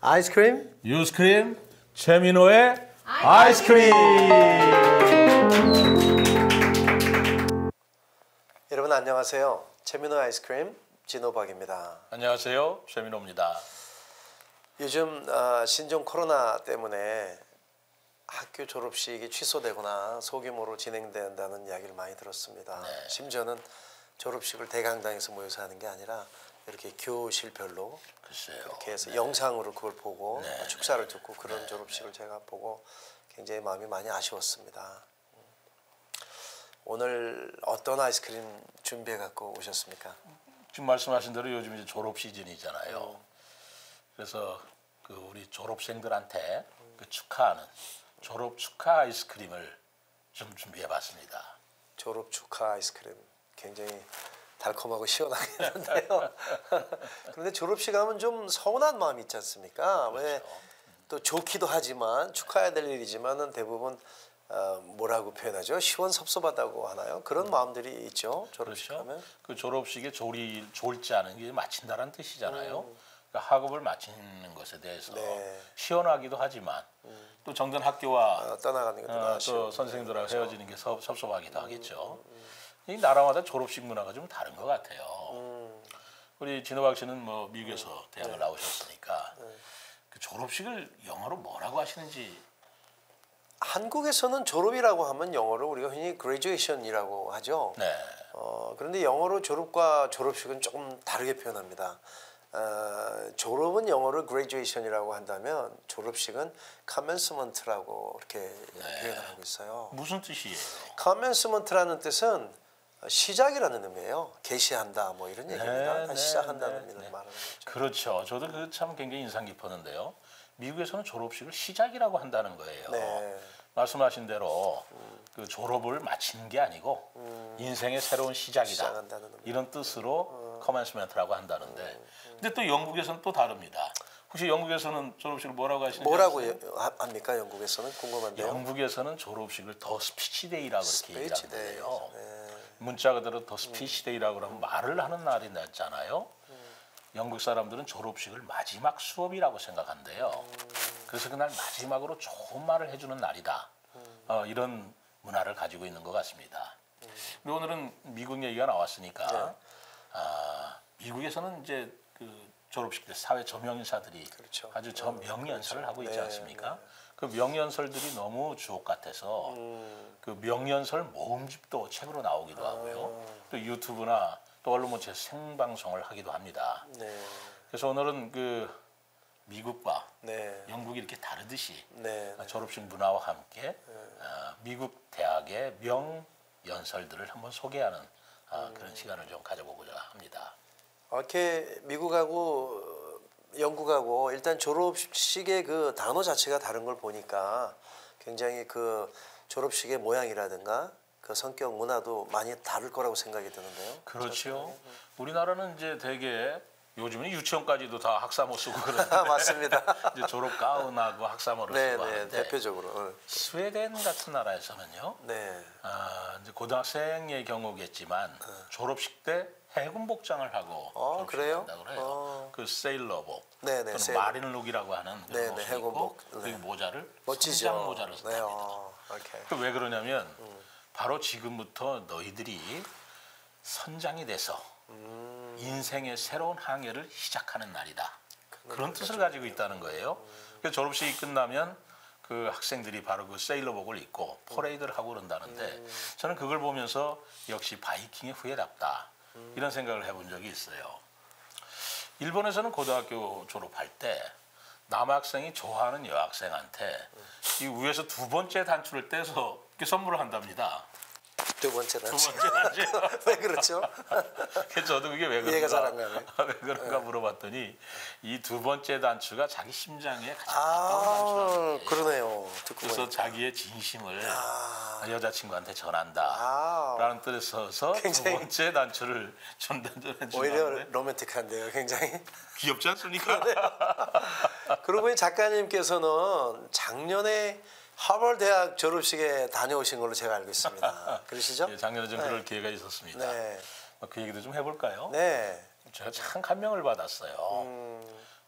아이스크림, 유스크림, 최민호의 아이스크림. 여러분 안녕하세요. 최민호의 아이스크림 진호박입니다. 안녕하세요, 최민호입니다. 요즘 신종 코로나 때문에 학교 졸업식이 취소되거나 소규모로 진행된다는 이야기를 많이 들었습니다. 네. 심지어는 졸업식을 대강당에서 모여서 하는 게 아니라 이렇게 교실별로 글쎄요. 이렇게 해서 네. 영상으로 그걸 보고 네. 축사를 듣고 그런 네. 졸업식을 제가 보고 굉장히 마음이 많이 아쉬웠습니다. 오늘 어떤 아이스크림 준비해 갖고 오셨습니까? 지금 말씀하신 대로 요즘 이제 졸업 시즌이잖아요. 그래서 그 우리 졸업생들한테 그 축하하는 졸업 축하 아이스크림을 좀 준비해봤습니다. 졸업 축하 아이스크림 굉장히 달콤하고 시원하게 하는데요. 그런데 졸업식 하면 좀 서운한 마음이 있지 않습니까? 그렇죠. 왜 또 좋기도 하지만 축하해야 될 일이지만은 대부분 뭐라고 표현하죠? 시원섭섭하다고 하나요? 그런 마음들이 있죠. 졸업식 그렇죠. 하면. 그 졸업식에 졸지 않은 게 마친다는 뜻이잖아요. 그러니까 학업을 마치는 것에 대해서 네. 시원하기도 하지만 또 정든 학교와 떠나가는 것도 또 선생님들하고 헤어지는 게 섭섭하기도 하겠죠. 이 나라마다 졸업식 문화가 좀 다른 것 같아요. 우리 진호박 씨는 뭐 미국에서 대학을 나오셨으니까 그 졸업식을 영어로 뭐라고 하시는지. 한국에서는 졸업이라고 하면 영어로 우리가 흔히 graduation이라고 하죠. 네. 그런데 영어로 졸업과 졸업식은 조금 다르게 표현합니다. 졸업은 영어로 graduation이라고 한다면 졸업식은 commencement라고 이렇게 표현을 하고 있어요. 무슨 뜻이에요? commencement라는 뜻은 시작이라는 의미예요. 개시한다 뭐 이런 얘기입니다. 시작한다는 의미를 말하는 거죠. 그렇죠. 저도 그 참 굉장히 인상 깊었는데요. 미국에서는 졸업식을 시작이라고 한다는 거예요. 네. 말씀하신 대로 그 졸업을 마치는 게 아니고 인생의 새로운 시작이다. 시작한다는 의미. 이런 뜻으로 commencement라고 한다는데, 근데 또 영국에서는 또 다릅니다. 혹시 영국에서는 졸업식을 뭐라고 하시는지 뭐라고 아세요? 합니까? 영국에서는 궁금한데요. 영국에서는 졸업식을 더 스피치데이라고 이렇게 얘기를 하는데요. 네. 문자 그대로 더 스피치데이라고 그러면 말을 하는 날이 낫잖아요. 영국 사람들은 졸업식을 마지막 수업이라고 생각한대요. 그래서 그날 마지막으로 좋은 말을 해주는 날이다. 이런 문화를 가지고 있는 것 같습니다. 근데 오늘은 미국 얘기가 나왔으니까 미국에서는 이제 그 졸업식 때 사회 저명인사들이 그렇죠. 아주 저 명연설을 하고 있지 네, 않습니까? 그 명연설들이 너무 주옥 같아서 그 명연설 모음집도 책으로 나오기도 하고요. 또 유튜브나 또 언론모처에서 생방송을 하기도 합니다. 네. 그래서 오늘은 그 미국과 네. 영국이 이렇게 다르듯이 네. 졸업식 문화와 함께 미국 대학의 명연설들을 한번 소개하는 그런 시간을 좀 가져보고자 합니다. 이렇게 미국하고 영국하고 일단 졸업식의 그 단어 자체가 다른 걸 보니까 굉장히 그 졸업식의 모양이라든가 그 성격 문화도 많이 다를 거라고 생각이 드는데요. 그렇죠. 우리나라는 이제 대개 요즘은 유치원까지도 다 학사모 쓰고 그러는데 맞습니다. 이제 졸업 가운하고 학사모를 네, 쓰고 네, 하는데 대표적으로. 스웨덴 같은 나라에서는요. 네. 이제 고등학생의 경우겠지만 졸업식 때 해군 복장을 하고 졸업식을 그래요? 한다고 해요. 그 세일러복 네, 네, 또는 마린룩이라고 하는 그런 옷을 입고 해군복. 그리고 모자를 멋지죠. 성장 모자를 썼답니다. 오케이. 그 왜 그러냐면 바로 지금부터 너희들이 선장이 돼서 인생의 새로운 항해를 시작하는 날이다. 그런 뜻을 가지고 있다는 거예요. 그래서 졸업식이 끝나면 그 학생들이 바로 그 세일러복을 입고 퍼레이드를 하고 그런다는데 저는 그걸 보면서 역시 바이킹의 후예답다. 이런 생각을 해본 적이 있어요. 일본에서는 고등학교 졸업할 때 남학생이 좋아하는 여학생한테 이 위에서 두 번째 단추를 떼서 이렇게 선물을 한답니다. 두 번째 단추. 두 번째 단추. 왜 그렇죠? 그래서 저도 그게 왜 이해가 잘 안 그런가, 가네. 왜 그런가 물어봤더니 이 두 번째 단추가 자기 심장에 가장 가까운 단추라는 그러네요. 듣고 그래서 보니까. 자기의 진심을 여자친구한테 전한다 라는 뜻에서 두 굉장히 번째 단추를 전달해 오히려 주는데 로맨틱한데요. 굉장히. 귀엽지 않습니까? 그러고 보니 작가님께서는 작년에 하버드 대학 졸업식에 다녀오신 걸로 제가 알고 있습니다. 그러시죠? 예, 작년에 좀 그럴 기회가 있었습니다. 네. 그 얘기도 좀 해볼까요? 네. 제가 참 감명을 받았어요.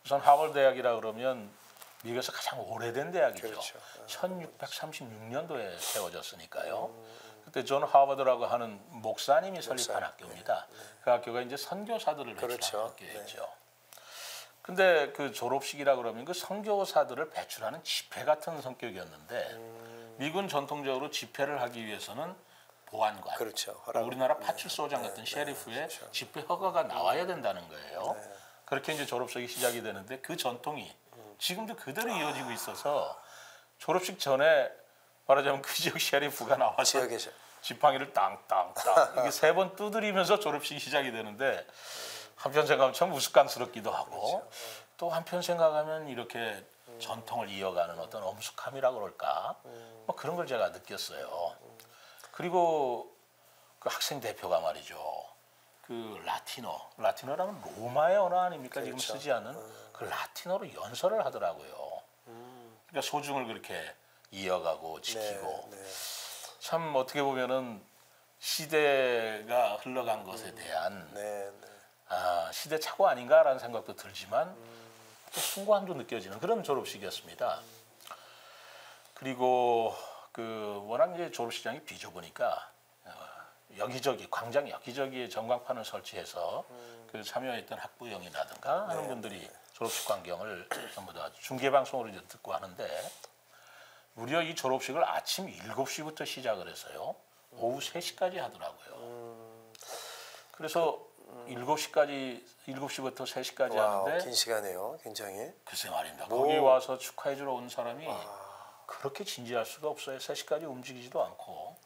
우선 하버드 대학이라 그러면 미국에서 가장 오래된 대학이죠. 그렇죠. 1636년도에 세워졌으니까요. 그때 존 하버드라고 하는 목사님이 설립한 학교입니다. 그 학교가 이제 선교사들을 배출하는 그렇죠. 학교였죠. 근데 그 졸업식이라 그러면 그 선교사들을 배출하는 집회 같은 성격이었는데 미국은 전통적으로 집회를 하기 위해서는 보안관, 그렇죠. 우리나라 파출소장 같은 셰리프의 그렇죠. 집회 허가가 나와야 된다는 거예요. 그렇게 이제 졸업식이 시작이 되는데 그 전통이 지금도 그대로 이어지고 있어서 졸업식 전에 말하자면 그 지역 셰리프가 나와서 지역에서 지팡이를 땅땅땅 이게 3번 두드리면서 졸업식이 시작이 되는데 한편 생각하면 참 우스꽝스럽기도 하고 그렇죠. 또 한편 생각하면 이렇게 전통을 이어가는 어떤 엄숙함이라고 그럴까 뭐 그런 걸 제가 느꼈어요. 그리고 그 학생 대표가 말이죠. 그 라틴어라면 로마의 언어 아닙니까? 그렇죠. 지금 쓰지 않는 그 라틴어로 연설을 하더라고요. 그러니까 소중을 그렇게 이어가고 지키고 네. 참 어떻게 보면은 시대가 흘러간 것에 대한 네. 시대착오 아닌가라는 생각도 들지만 또 숭고함도 느껴지는 그런 졸업식이었습니다. 그리고 그 워낙 이제 졸업식장이 비좁으니까 여기저기 광장 여기저기에 전광판을 설치해서 그 참여했던 학부형이라든가 하는 분들이 졸업식 광경을 전부 다 중계 방송으로 이제 듣고 하는데 무려 이 졸업식을 아침 7시부터 시작을 해서요 오후 3시까지 하더라고요. 그래서 7시부터 3시까지 하는데 긴 시간이에요, 굉장히. 글쎄 말입니다. 거기 와서 축하해주러 온 사람이 그렇게 진지할 수가 없어요. 3시까지 움직이지도 않고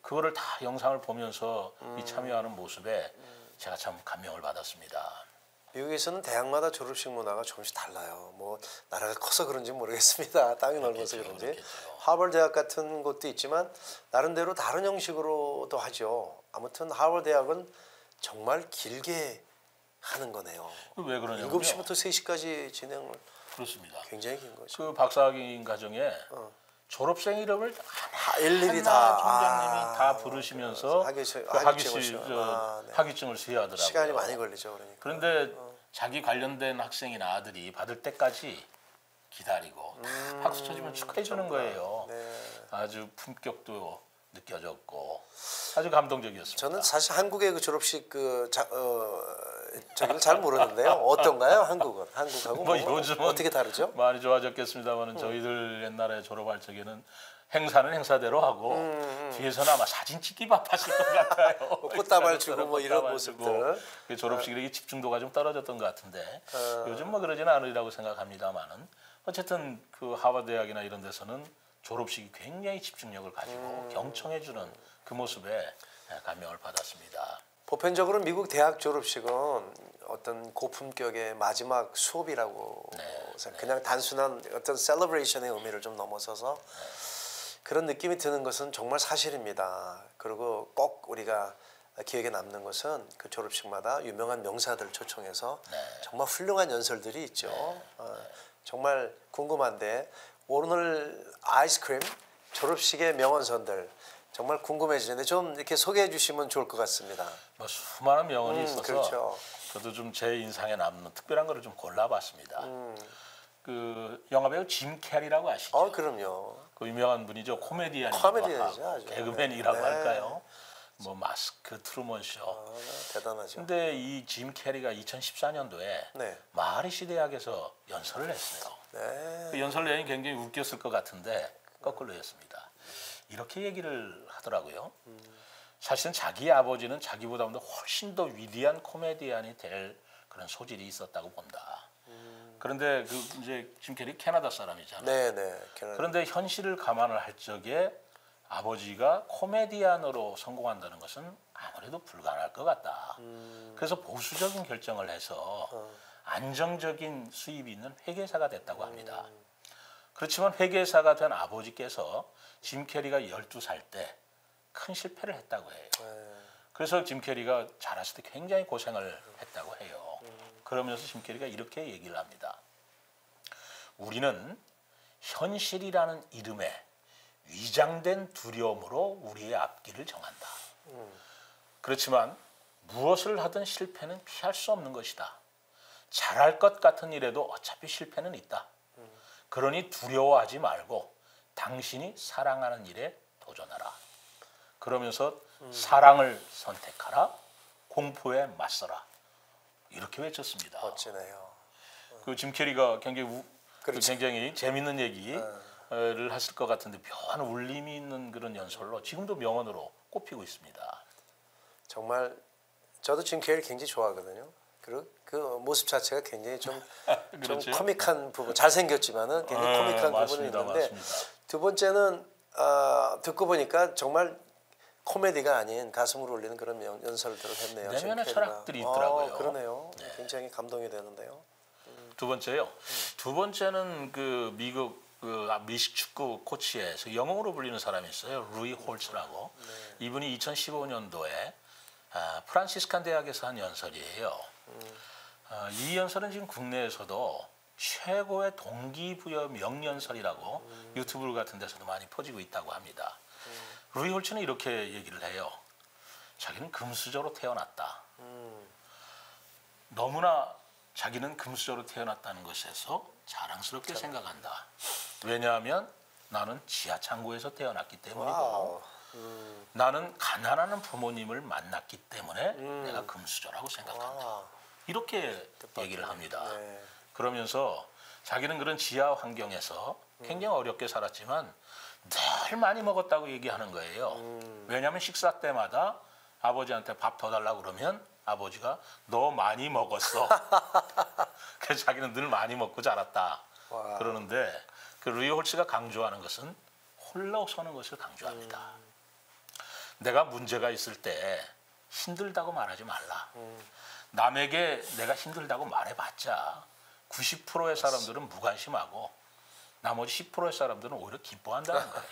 그거를 다 영상을 보면서 이 참여하는 모습에 제가 참 감명을 받았습니다. 미국에서는 대학마다 졸업식 문화가 조금씩 달라요. 뭐 나라가 커서 그런지 모르겠습니다. 땅이 넓어서 그런지. 그렇겠죠. 하버드 대학 같은 곳도 있지만 나름대로 다른 형식으로도 하죠. 아무튼 하버드 대학은 정말 길게 하는 거네요. 왜 그러냐면요. 7시부터 3시까지 진행을 그렇습니다. 굉장히 긴 거죠. 그 박사학위인 가정에 졸업생 이름을 일일이 하나 다 총장님이 다 부르시면서 학위증을 수여하더라고요. 시간이 많이 걸리죠, 그러니까. 그런데 자기 관련된 학생이나 아들이 받을 때까지 기다리고 박수 쳐주면 축하해 주는 거예요. 네. 아주 품격도 느껴졌고 아주 감동적이었습니다. 저는 사실 한국의 그 졸업식 저기를 잘 모르는데요. 어떤가요, 한국은? 한국하고 뭐 요즘은 어떻게 다르죠? 많이 좋아졌겠습니다만은 저희들 옛날에 졸업할 적에는 행사는 행사대로 하고 뒤에서는 아마 사진 찍기 바빴을 것 같아요. 꽃다발 주고 뭐 이런 모습들. 졸업식에 집중도가 좀 떨어졌던 것 같은데 요즘 뭐 그러지는 않으리라고 생각합니다만은 어쨌든 그 하버드 대학이나 이런 데서는 졸업식이 굉장히 집중력을 가지고 경청해주는 그 모습에 감명을 받았습니다. 보편적으로 미국 대학 졸업식은 어떤 고품격의 마지막 수업이라고 그냥 단순한 어떤 셀러브레이션의 의미를 좀 넘어서서 그런 느낌이 드는 것은 정말 사실입니다. 그리고 꼭 우리가 기억에 남는 것은 그 졸업식마다 유명한 명사들 초청해서 정말 훌륭한 연설들이 있죠. 정말 궁금한데 오늘 아이스크림 졸업식의 명언선들 정말 궁금해지는데 좀 이렇게 소개해 주시면 좋을 것 같습니다. 뭐 수많은 명언이 있어서 그렇죠. 저도 좀 제 인상에 남는 특별한 거를 좀 골라봤습니다. 그 영화배우 짐 캐리라고 아시죠? 그럼요. 그 유명한 분이죠. 코미디언이죠. 코미디언이죠. 개그맨이라고 할까요? 뭐 마스크 트루먼 쇼. 대단하죠. 근데 이 짐 캐리가 2014년도에 마하리시 대학에서 연설을 했어요. 그 연설 내용이 굉장히 웃겼을 것 같은데 거꾸로였습니다. 이렇게 얘기를 하더라고요. 사실은 자기 아버지는 자기보다도 훨씬 더 위대한 코미디언이 될 그런 소질이 있었다고 본다. 그런데 그 이제 짐 캐리 캐나다 사람이잖아요. 그런데 현실을 감안을 할 적에 아버지가 코미디언으로 성공한다는 것은 아무래도 불가능할 것 같다. 그래서 보수적인 결정을 해서 안정적인 수입이 있는 회계사가 됐다고 합니다. 그렇지만 회계사가 된 아버지께서 짐 캐리가 12살 때 큰 실패를 했다고 해요. 그래서 짐 캐리가 자랐을 때 굉장히 고생을 했다고 해요. 그러면서 짐 캐리가 이렇게 얘기를 합니다. 우리는 현실이라는 이름에 위장된 두려움으로 우리의 앞길을 정한다. 그렇지만 무엇을 하든 실패는 피할 수 없는 것이다. 잘할 것 같은 일에도 어차피 실패는 있다. 그러니 두려워하지 말고 당신이 사랑하는 일에 도전하라. 그러면서 사랑을 선택하라. 공포에 맞서라. 이렇게 외쳤습니다. 멋지네요. 그 짐 캐리가 그렇죠. 굉장히 재밌는 얘기를 했을 것 같은데 묘한 울림이 있는 그런 연설로 지금도 명언으로 꼽히고 있습니다. 정말 저도 짐 캐리 굉장히 좋아하거든요. 그리고 그 모습 자체가 굉장히 좀 그렇죠? 코믹한 부분, 잘생겼지만은 굉장히 코믹한 부분이 있는데 맞습니다. 두 번째는 듣고 보니까 정말 코미디가 아닌 가슴을 울리는 그런 연설들을 했네요. 내면의 짐 캐리가. 철학들이 있더라고요. 그러네요. 굉장히 감동이 되는데요. 두 번째요. 두 번째는 그 미국 미식 축구 코치에서 영웅으로 불리는 사람이 있어요. 루이 홀츠라고. 이분이 2015년도에 프란시스칸 대학에서 한 연설이에요. 이 연설은 지금 국내에서도 최고의 동기부여 명연설이라고 유튜브 같은 데서도 많이 퍼지고 있다고 합니다. 루이 홀츠는 이렇게 얘기를 해요. 자기는 금수저로 태어났다. 너무나 자기는 금수저로 태어났다는 것에서 자랑스럽게 생각한다. 왜냐하면 나는 지하 창고에서 태어났기 때문이고 나는 가난한 부모님을 만났기 때문에 내가 금수저라고 생각한다. 이렇게 얘기를 합니다. 네. 그러면서 자기는 그런 지하 환경에서 굉장히 어렵게 살았지만 늘 많이 먹었다고 얘기하는 거예요. 왜냐하면 식사 때마다 아버지한테 밥 더 달라고 그러면 아버지가 너 많이 먹었어. 그래서 자기는 늘 많이 먹고 자랐다. 와. 그러는데 그 루이 홀츠가 강조하는 것은 홀로 서는 것을 강조합니다. 내가 문제가 있을 때 힘들다고 말하지 말라. 남에게 내가 힘들다고 말해봤자 90%의 사람들은 무관심하고 나머지 10%의 사람들은 오히려 기뻐한다는 거예요.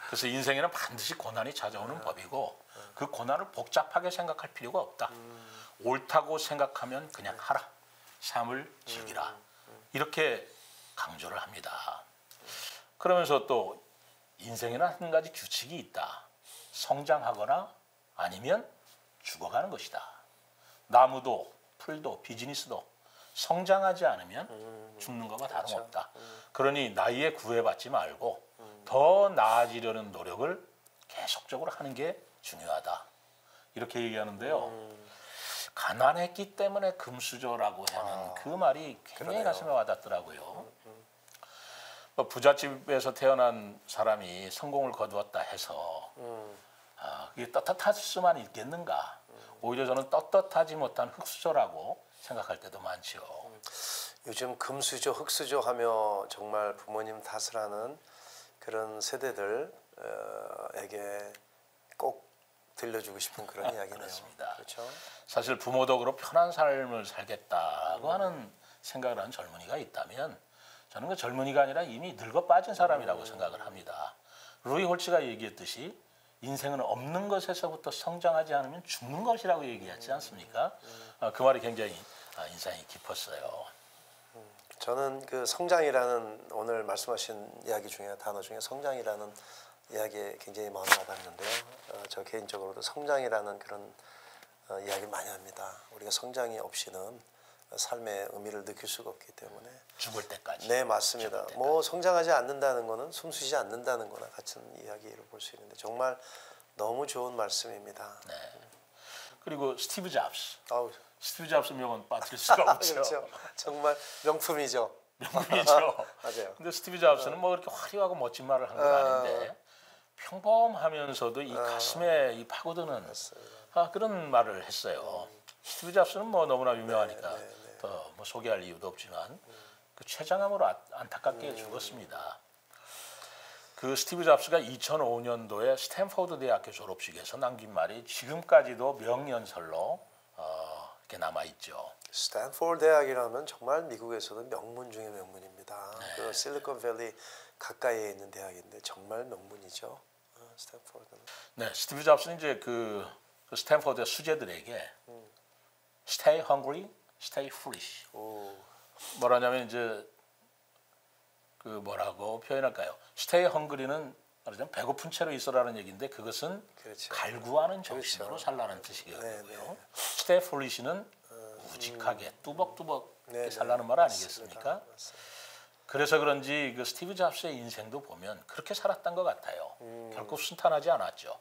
그래서 인생에는 반드시 고난이 찾아오는 법이고 그 고난을 복잡하게 생각할 필요가 없다. 옳다고 생각하면 그냥 하라. 삶을 즐기라. 이렇게 강조를 합니다. 그러면서 또 인생에는 한 가지 규칙이 있다. 성장하거나 아니면 죽어가는 것이다. 나무도 풀도 비즈니스도 성장하지 않으면 죽는 것과 다름없다. 그러니 나이에 구애받지 말고 더 나아지려는 노력을 계속적으로 하는 게 중요하다. 이렇게 얘기하는데요. 가난했기 때문에 금수저라고 하는 그 말이 굉장히 그러네요. 가슴에 와닿더라고요. 부잣집에서 태어난 사람이 성공을 거두었다 해서 그게 떳떳할 수만 있겠는가. 오히려 저는 떳떳하지 못한 흙수저라고 생각할 때도 많죠. 요즘 금수저, 흙수저 하며 정말 부모님 탓을 하는 그런 세대들에게 꼭 들려주고 싶은 그런 이야기네요. 그렇습니다. 그렇죠? 사실 부모 덕으로 편한 삶을 살겠다고 하는 생각을 하는 젊은이가 있다면 저는 그 젊은이가 아니라 이미 늙어 빠진 사람이라고 생각을 합니다. 루이 홀츠가 얘기했듯이 인생은 없는 것에서부터 성장하지 않으면 죽는 것이라고 얘기했지 않습니까? 그 말이 굉장히 인상이 깊었어요. 저는 그 성장이라는 오늘 말씀하신 이야기 중에 단어 중에 성장이라는 이야기에 굉장히 마음이 와닿는데요. 저 개인적으로도 성장이라는 그런 이야기를 많이 합니다. 우리가 성장이 없이는 삶의 의미를 느낄 수가 없기 때문에 죽을 때까지. 네, 맞습니다. 뭐 성장하지 않는다는 거는 숨쉬지 않는다는 거나 같은 이야기를 볼 수 있는데 정말 너무 좋은 말씀입니다. 네. 그리고 스티브 잡스. 아우, 스티브 잡스 명언 빠뜨릴 수가 없죠. 그렇죠. 정말 명품이죠. 명품이죠. 맞아요. 근데 스티브 잡스는 뭐 그렇게 화려하고 멋진 말을 한 건 아닌데 평범하면서도 이 가슴에 이 파고드는 그런 말을 했어요. 스티브 잡스는 뭐 너무나 유명하니까 더 뭐 소개할 이유도 없지만 그 췌장암으로 안타깝게 죽었습니다. 그 스티브 잡스가 2005년도에 스탠포드 대학교 졸업식에서 남긴 말이 지금까지도 명연설로 이렇게 남아 있죠. 스탠포드 대학이라면 정말 미국에서도 명문 중의 명문입니다. 그 실리콘밸리 가까이에 있는 대학인데 정말 명문이죠. 스탠포드는. 네, 스티브 잡스는 이제 그 스탠포드 수재들에게 stay hungry, stay foolish. 뭐라냐면 이제 그 뭐라고 표현할까요? stay hungry는 말하자면 배고픈 채로 있어라는 얘기인데 그것은 그렇죠. 갈구하는 정신으로 살라는 뜻이거든요. 네. stay foolish는 묵직하게 뚜벅뚜벅 네, 살라는 말 아니겠습니까? 그래서 그런지 그 스티브 잡스의 인생도 보면 그렇게 살았던 것 같아요. 결코 순탄하지 않았죠.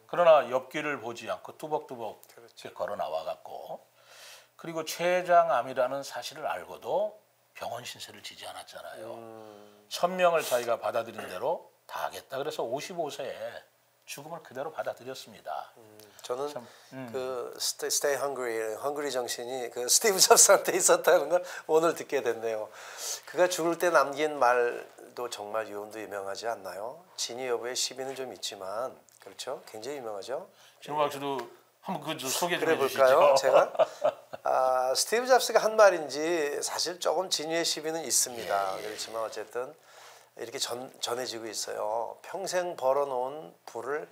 그러나 옆길을 보지 않고 뚜벅뚜벅 그렇죠. 걸어 나와갖고 그리고 췌장암이라는 사실을 알고도 병원 신세를 지지 않았잖아요. 천명을 자기가 받아들인 대로 다 하겠다. 그래서 55세에 죽음을 그대로 받아들였습니다. 저는 그 Stay Hungry, 헝그리 정신이 그 스티브 잡스한테 있었다는 걸 오늘 듣게 됐네요. 그가 죽을 때 남긴 말도 정말 유언도 유명하지 않나요? 진위 여부의 시비는 좀 있지만 그렇죠? 굉장히 유명하죠. 신호박 씨도 한번 그 소개 좀 그래 해주시죠. 볼까요? 제가 스티브 잡스가 한 말인지 사실 조금 진위의 시비는 있습니다. 그렇지만 어쨌든 이렇게 전해지고 있어요. 평생 벌어놓은 부를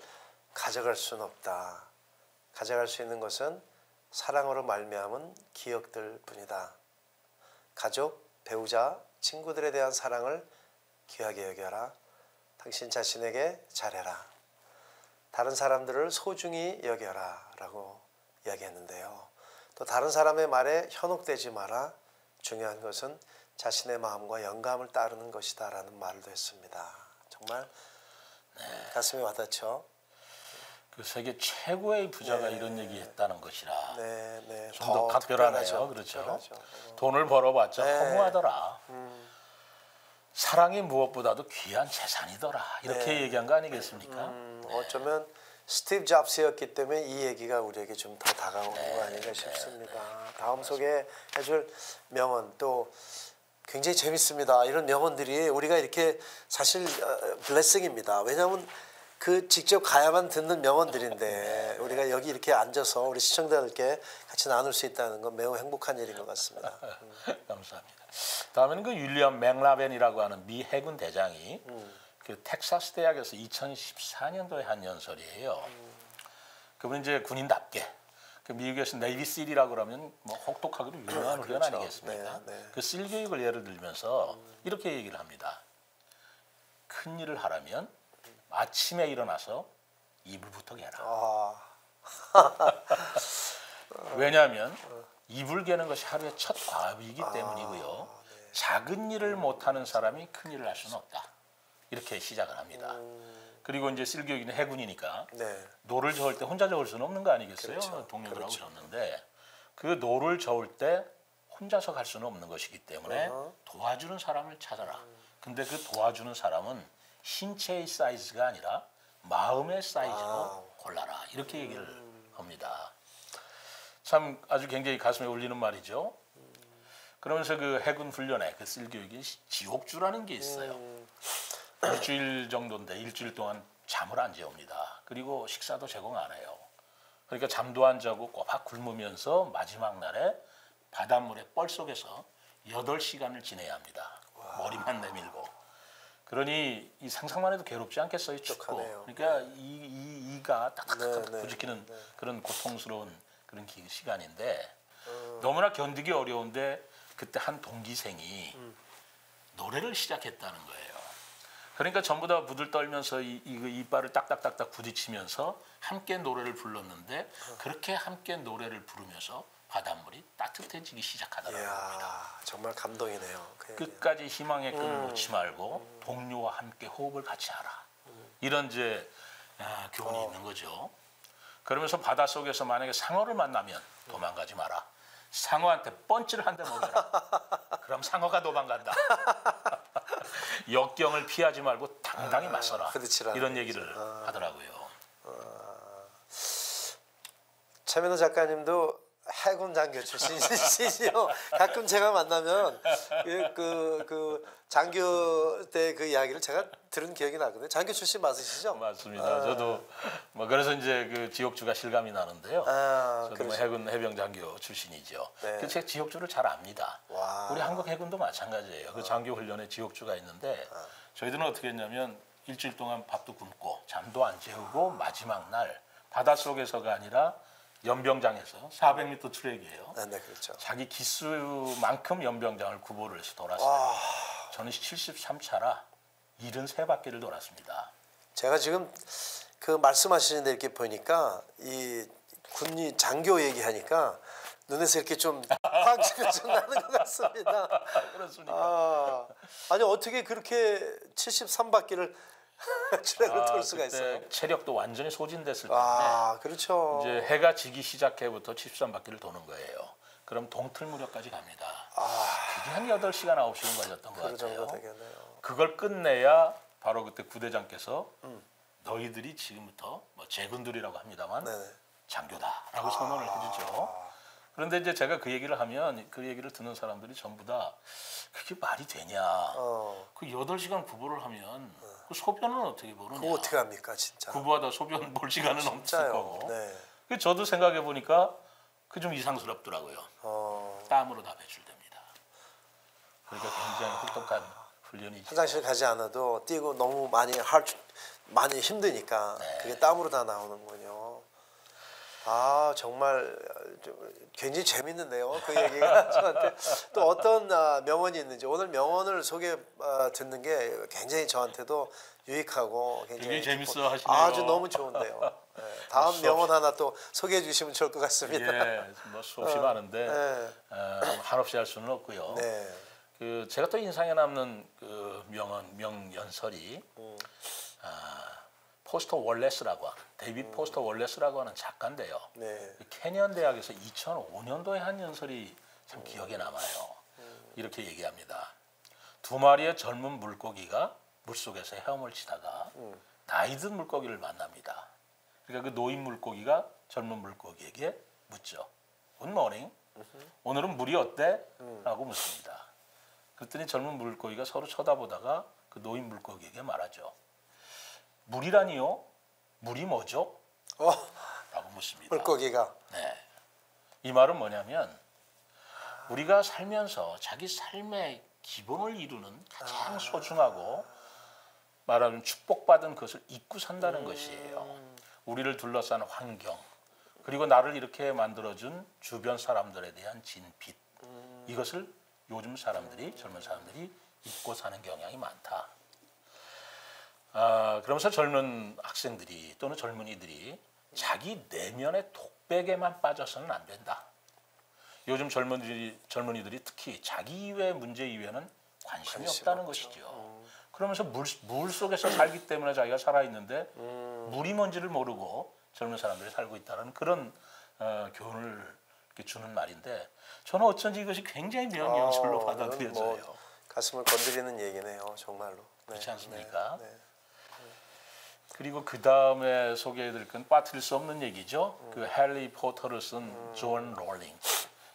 가져갈 수는 없다. 가져갈 수 있는 것은 사랑으로 말미암은 기억들 뿐이다. 가족, 배우자, 친구들에 대한 사랑을 귀하게 여겨라. 당신 자신에게 잘해라. 다른 사람들을 소중히 여겨라 라고 이야기했는데요. 또 다른 사람의 말에 현혹되지 마라. 중요한 것은 자신의 마음과 영감을 따르는 것이다 라는 말도 했습니다. 정말 가슴이 와닿죠. 그 세계 최고의 부자가 이런 얘기했다는 것이라 네. 좀 더 각별하네요. 그렇죠. 특별하죠. 돈을 벌어봤자 허무하더라. 사랑이 무엇보다도 귀한 재산이더라. 이렇게 얘기한 거 아니겠습니까? 어쩌면 스티브 잡스였기 때문에 이 얘기가 우리에게 좀 더 다가오는 거 아닌가 싶습니다. 다음 소개해줄 명언 또 굉장히 재밌습니다. 이런 명언들이 우리가 이렇게 사실 블레싱입니다. 왜냐하면 그 직접 가야만 듣는 명언들인데 우리가 여기 이렇게 앉아서 우리 시청자들께 같이 나눌 수 있다는 건 매우 행복한 일인 것 같습니다. 감사합니다. 다음에는 그 윌리엄 맥라벤이라고 하는 미 해군 대장이 그 텍사스 대학에서 2014년도에 한 연설이에요. 그분은 이제 군인답게 그 미국에서 네이비실이라고 그러면 뭐 혹독하기로 유명한 훈련 그렇죠. 아니겠습니까? 네. 그 실 교육을 예를 들면서 이렇게 얘기를 합니다. 큰 일을 하려면 아침에 일어나서 이불부터 개라. 왜냐하면 이불 개는 것이 하루의 첫 과업이기 때문이고요. 작은 일을 못하는 사람이 큰 일을 할 수는 없다. 이렇게 시작을 합니다. 그리고 이제 실교육은 해군이니까 노를 저을 때 혼자 저을 수는 없는 거 아니겠어요? 그렇죠. 동료들하고 졌는데 그 노를 저을 때 혼자서 갈 수는 없는 것이기 때문에 도와주는 사람을 찾아라. 근데 그 도와주는 사람은 신체의 사이즈가 아니라 마음의 사이즈로 골라라. 이렇게 얘기를 합니다. 참 아주 굉장히 가슴에 울리는 말이죠. 그러면서 그 해군 훈련에 그 실교육이 지옥주라는 게 있어요. 일주일 정도인데 일주일 동안 잠을 안 재웁니다. 그리고 식사도 제공 안 해요. 그러니까 잠도 안 자고 꼬박 굶으면서 마지막 날에 바닷물에 뻘 속에서 8시간을 지내야 합니다. 머리만 내밀고. 그러니 이 상상만 해도 괴롭지 않겠어요? 춥고. 그러니까 이가 딱딱딱 부딪히는 그런 고통스러운 그런 시간인데 너무나 견디기 어려운데 그때 한 동기생이 노래를 시작했다는 거예요. 그러니까 전부 다 부들 떨면서 이빨을 딱딱딱딱 부딪히면서 함께 노래를 불렀는데 그렇게 함께 노래를 부르면서 바닷물이 따뜻해지기 시작하더라고요. 정말 감동이네요. 끝까지 희망의 끈을 놓지 말고 동료와 함께 호흡을 같이 하라. 이런 이제 교훈이 있는 거죠. 그러면서 바닷속에서 만약에 상어를 만나면 도망가지 마라. 상어한테 펀치를 한 대 먹여라. 그럼 상어가 도망간다. 역경을 피하지 말고 당당히 맞서라. 이런 얘기를 하더라고요. 최민호 작가님도 해군 장교 출신이시죠. 가끔 제가 만나면 그 장교 때 그 이야기를 제가 들은 기억이 나거든요. 장교 출신 맞으시죠? 맞습니다. 저도 뭐 그래서 이제 그 지옥주가 실감이 나는데요. 저도 뭐 해군 해병 장교 출신이죠. 그래서 제가 지옥주를 잘 압니다. 우리 한국 해군도 마찬가지예요. 그 장교 훈련에 지옥주가 있는데 저희들은 어떻게 했냐면 일주일 동안 밥도 굶고 잠도 안 재우고 마지막 날 바닷속에서가 아니라 연병장에서 400m 트랙이에요. 그렇죠. 자기 기수만큼 연병장을 구보를 해서 돌았어요. 저는 73차라 73바퀴를 돌았습니다. 제가 지금 그 말씀하시는데 이렇게 보니까 이 군인 장교 얘기하니까 눈에서 이렇게 좀 황지가 좀 나는 것 같습니다. 그렇습니까? 아니 어떻게 그렇게 73바퀴를 트랙을 돌 수가 그때 있어요? 체력도 완전히 소진됐을 텐데 그렇죠. 이제 해가 지기 시작해부터 73바퀴를 도는 거예요. 그럼 동틀 무렵까지 갑니다. 그게 한 8시간 9시간 걸렸던 것 그 정도 같아요. 되겠네요. 그걸 끝내야 바로 그때 구대장께서 너희들이 지금부터 뭐 제군들이라고 합니다만 네네. 장교다라고 선언을 해주죠. 그런데 이제 제가 그 얘기를 하면 그 얘기를 듣는 사람들이 전부 다 그게 말이 되냐. 그 8시간 구보를 하면 그 소변은 어떻게 보느냐. 그거 어떻게 합니까 진짜? 구보하다 소변 볼 시간은 없을 진짜요. 거고. 네. 그 저도 생각해 보니까 그 좀 이상스럽더라고요. 땀으로 다 배출됩니다. 그러니까 굉장히 혹독한 훈련이죠. 화장실 가지 않아도 뛰고 너무 많이 힘드니까 네. 그게 땀으로 다 나오는군요. 정말 굉장히 재밌는데요. 그 얘기가 저한테 또 어떤 명언이 있는지 오늘 명언을 듣는 게 굉장히 저한테도 유익하고 굉장히 기쁘고 재밌어 하시네요. 아주 너무 좋은데요. 네, 다음 명언 하나 또 소개해 주시면 좋을 것 같습니다. 예, 뭐 수없이 많은데 네. 한없이 할 수는 없고요. 네. 그 제가 또 인상에 남는 그 명연설이 포스터 월레스라고 데이빗 포스터 월레스라고 하는 작가인데요. 네. 캐니언 대학에서 2005년도에 한 연설이 참 기억에 남아요. 이렇게 얘기합니다. 2마리의 젊은 물고기가 물속에서 헤엄을 치다가 나이든 물고기를 만납니다. 그러니까 그 노인 물고기가 젊은 물고기에게 묻죠. 굿모닝. 오늘은 물이 어때? 라고 묻습니다. 그랬더니 젊은 물고기가 서로 쳐다보다가 그 노인 물고기에게 말하죠. 물이라니요? 물이 뭐죠? 라고 묻습니다. 물고기가. 네. 이 말은 뭐냐면 우리가 살면서 자기 삶의 기본을 이루는 가장 소중하고 말하는 축복받은 것을 잊고 산다는 것이에요. 우리를 둘러싼 환경 그리고 나를 이렇게 만들어준 주변 사람들에 대한 진빛 이것을 요즘 젊은 사람들이 잊고 사는 경향이 많다. 그러면서 젊은 학생들이 또는 젊은이들이 자기 내면의 독백에만 빠져서는 안 된다. 요즘 젊은이들이 특히 자기 이외의 문제 이외에는 관심이 없다는 것이죠. 그러면서 물 속에서 살기 때문에 자기가 살아있는데 물이 뭔지를 모르고 젊은 사람들이 살고 있다는 그런 교훈을 이렇게 주는 말인데 저는 어쩐지 이것이 굉장히 명령설로 받아들여져요. 뭐 가슴을 건드리는 얘기네요, 정말로. 네. 그렇지 않습니까? 네. 그리고 그 다음에 소개해드릴 건 빠뜨릴 수 없는 얘기죠. 그 해리 포터를 쓴 존 롤링.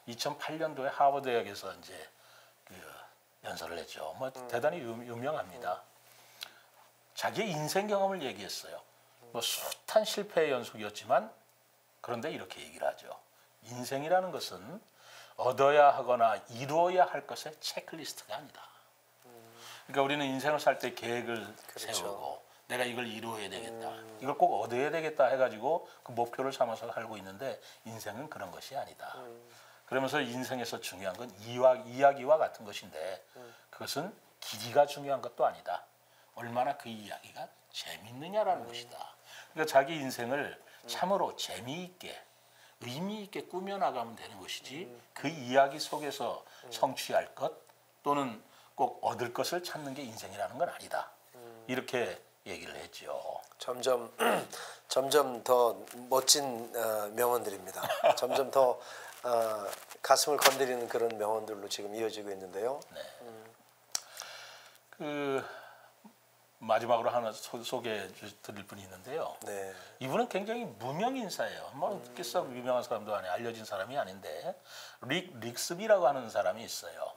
2008년도에 하버드 대학에서 이제 그 연설을 했죠. 뭐 대단히 유명합니다. 자기의 인생 경험을 얘기했어요. 뭐 숱한 실패의 연속이었지만 그런데 이렇게 얘기를 하죠. 인생이라는 것은 얻어야 하거나 이루어야 할 것의 체크리스트가 아니다. 그러니까 우리는 인생을 살 때 계획을 그렇죠. 세우고 내가 이걸 이루어야 되겠다. 이걸 꼭 얻어야 되겠다 해가지고 그 목표를 삼아서 살고 있는데 인생은 그런 것이 아니다. 그러면서 인생에서 중요한 건 이야기와 같은 것인데 그것은 길이가 중요한 것도 아니다. 얼마나 그 이야기가 재밌느냐라는 것이다. 그러니까 자기 인생을 참으로 재미있게 의미 있게 꾸며나가면 되는 것이지 그 이야기 속에서 성취할 것 또는 꼭 얻을 것을 찾는 게 인생이라는 건 아니다. 이렇게 얘기를 했죠. 점점 더 멋진 명언들입니다. 점점 더 가슴을 건드리는 그런 명언들로 지금 이어지고 있는데요. 네. 그 마지막으로 하나 소개해 드릴 분이 있는데요. 네. 이분은 굉장히 무명 인사예요. 뭐 그렇게 썩 유명한 사람도 아니에요. 알려진 사람이 아닌데 릭스비라고 하는 사람이 있어요.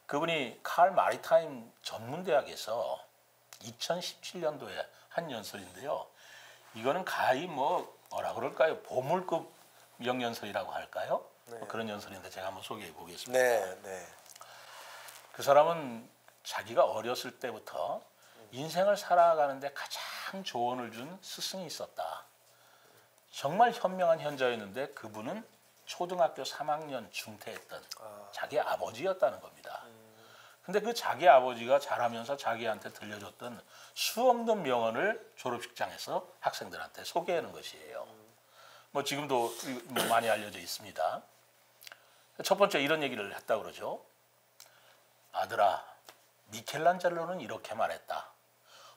그분이 칼 마리타임 전문대학에서 2017년도에 한 연설인데요. 이거는 가히 뭐라 그럴까요? 보물급 명연설이라고 할까요? 네. 뭐 그런 연설인데 제가 한번 소개해 보겠습니다. 네, 네. 그 사람은 자기가 어렸을 때부터 인생을 살아가는데 가장 조언을 준 스승이 있었다. 정말 현명한 현자였는데 그분은 초등학교 3학년 중퇴했던 자기 아버지였다는 겁니다. 근데 그 자기 아버지가 자라면서 자기한테 들려줬던 수없는 명언을 졸업식장에서 학생들한테 소개하는 것이에요. 뭐 지금도 많이 알려져 있습니다. 첫 번째 이런 얘기를 했다 그러죠. 아들아, 미켈란젤로는 이렇게 말했다.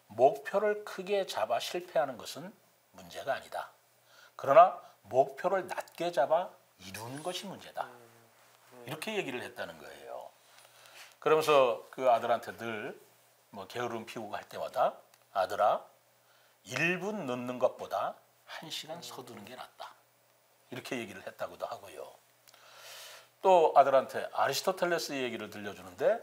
목표를 크게 잡아 실패하는 것은 문제가 아니다. 그러나 목표를 낮게 잡아 이루는 것이 문제다. 이렇게 얘기를 했다는 거예요. 그러면서 그 아들한테 늘 뭐 게으름 피우고 할 때마다 아들아, 1분 늦는 것보다 1시간 서두는 게 낫다. 이렇게 얘기를 했다고도 하고요. 또 아들한테 아리스토텔레스 얘기를 들려주는데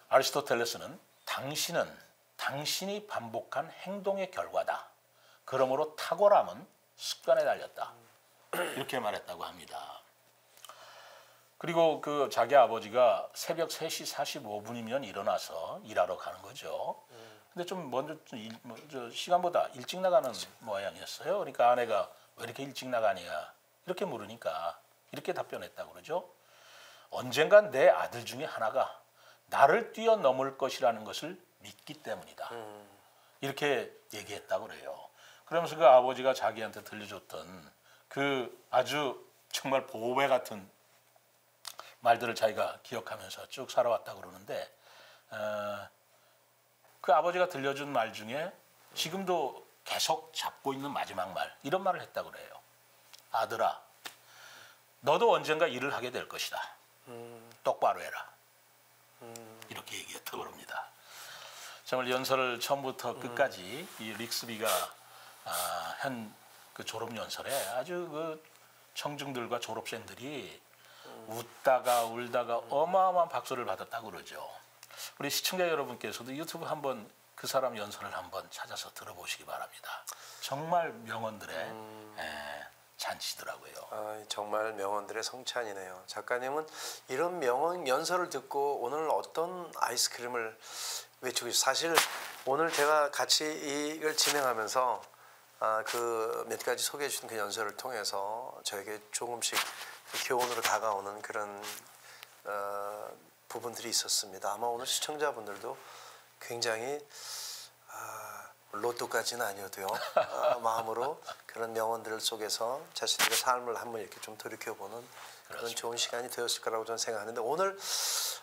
아리스토텔레스는 당신은 당신이 반복한 행동의 결과다. 그러므로 탁월함은 습관에 달렸다. 이렇게 말했다고 합니다. 그리고 그 자기 아버지가 새벽 3시 45분이면 일어나서 일하러 가는 거죠. 근데 좀 먼저 시간보다 일찍 나가는 모양이었어요. 그러니까 아내가 왜 이렇게 일찍 나가냐 이렇게 물으니까 이렇게 답변했다고 그러죠. 언젠간 내 아들 중에 하나가 나를 뛰어넘을 것이라는 것을 믿기 때문이다. 이렇게 얘기했다고 그래요. 그러면서 그 아버지가 자기한테 들려줬던 그 아주 정말 보배 같은 말들을 자기가 기억하면서 쭉 살아왔다고 그러는데 그 아버지가 들려준 말 중에 지금도 계속 잡고 있는 마지막 말, 이런 말을 했다고 그래요. 아들아, 너도 언젠가 일을 하게 될 것이다. 똑바로 해라. 이렇게 얘기했다고 합니다. 정말 연설을 처음부터 끝까지 이 릭스비가 한 그 졸업 연설에 아주 그 청중들과 졸업생들이 웃다가 울다가 어마어마한 박수를 받았다고 그러죠. 우리 시청자 여러분께서도 유튜브 한번 그 사람 연설을 한번 찾아서 들어보시기 바랍니다. 정말 명언들의 잔치더라고요. 정말 명언들의 성찬이네요. 작가님은 이런 명언 연설을 듣고 오늘 어떤 아이스크림을 외치고 있어요. 사실 오늘 제가 같이 이걸 진행하면서 그 몇 가지 소개해 주신 그 연설을 통해서 저에게 조금씩 교훈으로 다가오는 그런 부분들이 있었습니다. 아마 오늘 시청자분들도 굉장히 로또까지는 아니어도요, 마음으로 그런 명언들 속에서 자신들의 삶을 한번 이렇게 좀 돌이켜보는 그런 좋은 시간이 되었을 거라고 저는 생각하는데, 오늘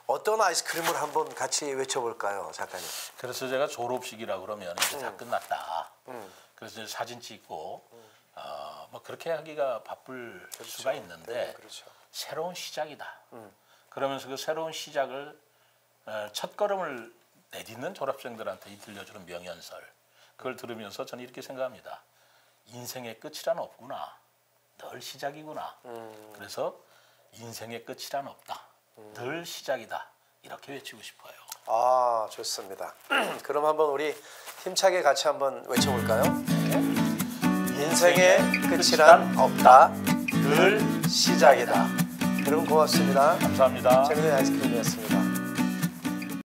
어떤 아이스크림을 한번 같이 외쳐볼까요, 작가님? 그래서 제가 졸업식이라고 그러면 이제 다 끝났다. 그래서 이제 사진 찍고 뭐 그렇게 하기가 바쁠 수가 있는데, 그렇죠. 새로운 시작이다. 그러면서 그 새로운 시작을 첫 걸음을 내딛는 졸업생들한테 들려주는 명연설, 그걸 들으면서 저는 이렇게 생각합니다. 인생의 끝이란 없구나. 늘 시작이구나. 그래서 인생의 끝이란 없다. 늘 시작이다. 이렇게 외치고 싶어요. 좋습니다. 그럼 한번 우리 힘차게 같이 한번 외쳐볼까요? 인생의 끝이란 없다. 늘 시작이다. 여러분 고맙습니다. 감사합니다. 최근의 아이스크림이었습니다.